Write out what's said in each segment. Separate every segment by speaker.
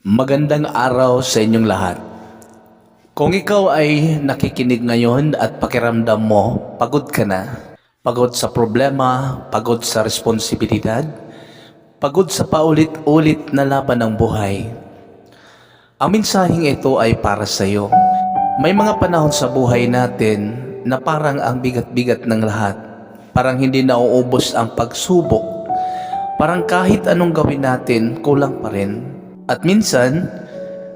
Speaker 1: Magandang araw sa inyong lahat. Kung ikaw ay nakikinig ngayon at pakiramdam mo, pagod ka na. Pagod sa problema, pagod sa responsibilidad, pagod sa paulit-ulit na laban ng buhay. Ang mensaheng ito ay para sa iyo. May mga panahon sa buhay natin na parang ang bigat-bigat ng lahat. Parang hindi nauubos ang pagsubok. Parang kahit anong gawin natin, kulang pa rin. At minsan,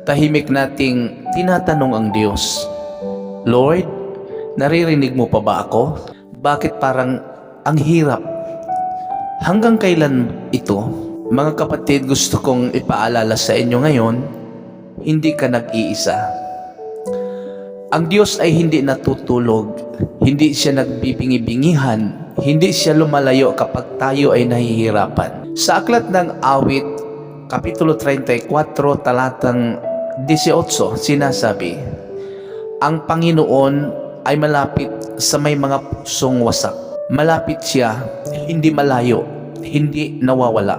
Speaker 1: tahimik nating tinatanong ang Diyos, Lord, naririnig mo pa ba ako? Bakit parang ang hirap? Hanggang kailan ito? Mga kapatid, gusto kong ipaalala sa inyo ngayon, hindi ka nag-iisa. Ang Diyos ay hindi natutulog, hindi siya nagbibingi-bingihan, hindi siya lumalayo kapag tayo ay nahihirapan. Sa aklat ng Awit, Kapitulo 34, talatang 18, sinasabi, ang Panginoon ay malapit sa may mga pusong wasak. Malapit siya, hindi malayo, hindi nawawala.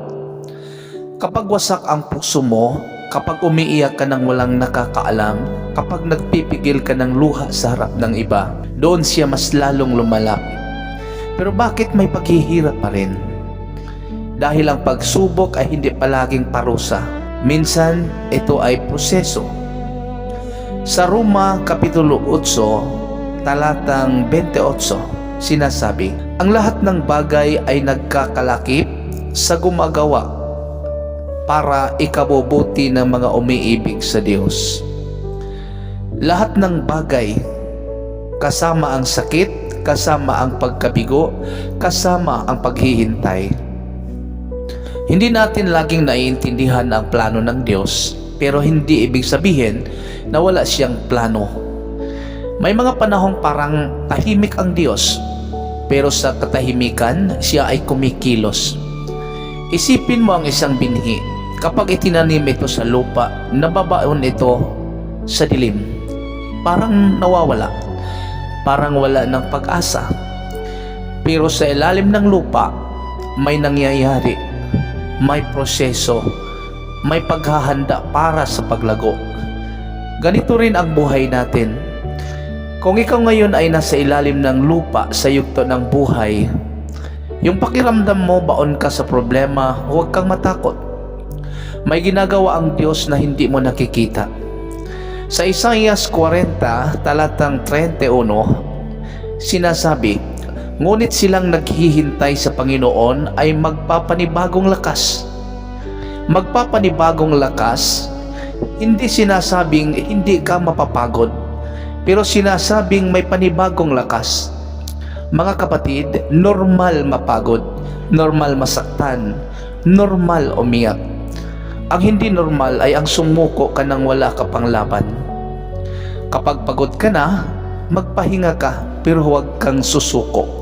Speaker 1: Kapag wasak ang puso mo, kapag umiiyak ka ng walang nakakaalam, kapag nagpipigil ka ng luha sa harap ng iba, doon siya mas lalong lumalapit. Pero bakit may paghihirap pa rin? Dahil ang pagsubok ay hindi palaging parusa. Minsan, ito ay proseso. Sa Roma, Kapitulo 8, talatang 28, sinasabi, ang lahat ng bagay ay nagkakalakip sa gumagawa para ikabubuti ng mga umiibig sa Diyos. Lahat ng bagay, kasama ang sakit, kasama ang pagkabigo, kasama ang paghihintay. Hindi natin laging naiintindihan ang plano ng Diyos, pero hindi ibig sabihin na wala siyang plano. May mga panahong parang tahimik ang Diyos, pero sa katahimikan, siya ay kumikilos. Isipin mo ang isang binhi. Kapag itinanim ito sa lupa, nababaon ito sa dilim. Parang nawawala. Parang wala ng pag-asa. Pero sa ilalim ng lupa, may nangyayari. May proseso, may paghahanda para sa paglago. Ganito rin ang buhay natin. Kung ikaw ngayon ay nasa ilalim ng lupa sa yugto ng buhay, yung pakiramdam mo baon ka sa problema, huwag kang matakot. May ginagawa ang Diyos na hindi mo nakikita. Sa Isaias 40, talatang 31, sinasabi, ngunit silang naghihintay sa Panginoon ay magpapanibagong lakas. Magpapanibagong lakas, hindi sinasabing hindi ka mapapagod, pero sinasabing may panibagong lakas. Mga kapatid, normal mapagod, normal masaktan, normal umiyak. Ang hindi normal ay ang sumuko ka nang wala ka pang laban. Kapag pagod ka na, magpahinga ka, pero huwag kang susuko.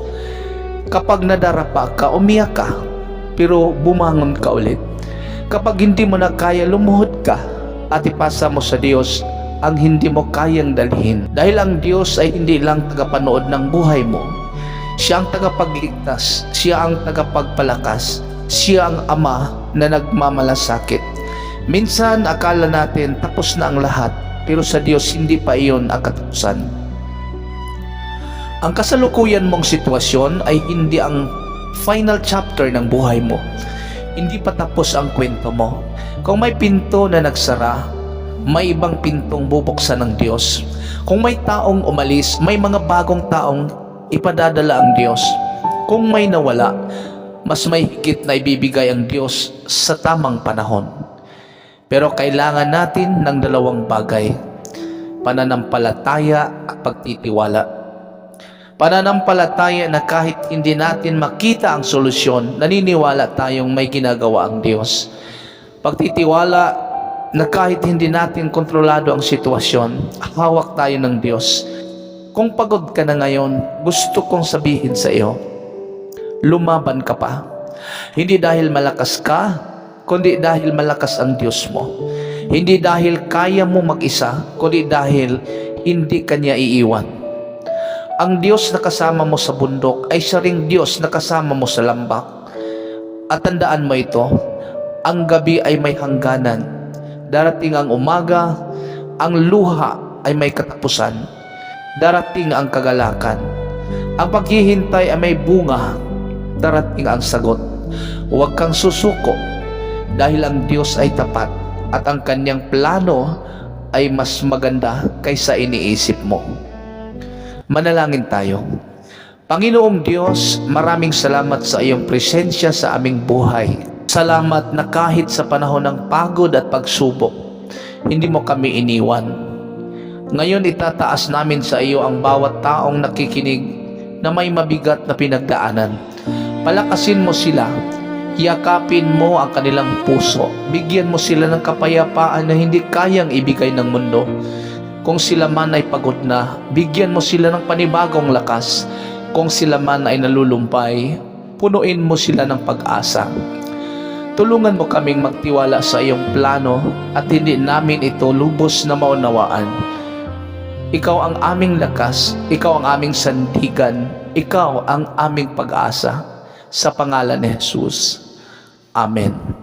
Speaker 1: Kapag nadarapa ka, umiyak ka, pero bumangon ka ulit. Kapag hindi mo na kaya, lumuhod ka at ipasa mo sa Diyos ang hindi mo kayang dalhin. Dahil ang Diyos ay hindi lang tagapanood ng buhay mo. Siya ang tagapagligtas, siya ang tagapagpalakas, siya ang Ama na nagmamalasakit. Minsan akala natin tapos na ang lahat, pero sa Diyos hindi pa iyon ang katapusan. Ang kasalukuyan mong sitwasyon ay hindi ang final chapter ng buhay mo. Hindi pa tapos ang kwento mo. Kung may pinto na nagsara, may ibang pintong bubuksan ng Diyos. Kung may taong umalis, may mga bagong taong ipadadala ang Diyos. Kung may nawala, mas may higit na ibibigay ang Diyos sa tamang panahon. Pero kailangan natin ng dalawang bagay, pananampalataya at pagtitiwala. Pananampalataya na kahit hindi natin makita ang solusyon, naniniwala tayong may ginagawa ang Diyos. Pagtitiwala na kahit hindi natin kontrolado ang sitwasyon, hawak tayo ng Diyos. Kung pagod ka na ngayon, gusto kong sabihin sa iyo, lumaban ka pa. Hindi dahil malakas ka, kundi dahil malakas ang Diyos mo. Hindi dahil kaya mo mag-isa, kundi dahil hindi Kanya iiwan. Ang Diyos na kasama mo sa bundok ay siya ring Diyos na kasama mo sa lambak. At tandaan mo ito, ang gabi ay may hangganan. Darating ang umaga, ang luha ay may katapusan. Darating ang kagalakan. Ang paghihintay ay may bunga. Darating ang sagot. Huwag kang susuko dahil ang Diyos ay tapat at ang kanyang plano ay mas maganda kaysa iniisip mo. Manalangin tayo. Panginoong Diyos, maraming salamat sa iyong presensya sa aming buhay. Salamat na kahit sa panahon ng pagod at pagsubok, hindi mo kami iniwan. Ngayon itataas namin sa iyo ang bawat taong nakikinig na may mabigat na pinagdaanan. Palakasin mo sila, yakapin mo ang kanilang puso, bigyan mo sila ng kapayapaan na hindi kayang ibigay ng mundo. Kung sila man ay pagod na, bigyan mo sila ng panibagong lakas. Kung sila man ay nalulumpay, punuin mo sila ng pag-asa. Tulungan mo kaming magtiwala sa iyong plano at hindi namin ito lubos na maunawaan. Ikaw ang aming lakas, ikaw ang aming sandigan, ikaw ang aming pag-asa. Sa pangalan ni Jesus. Amen.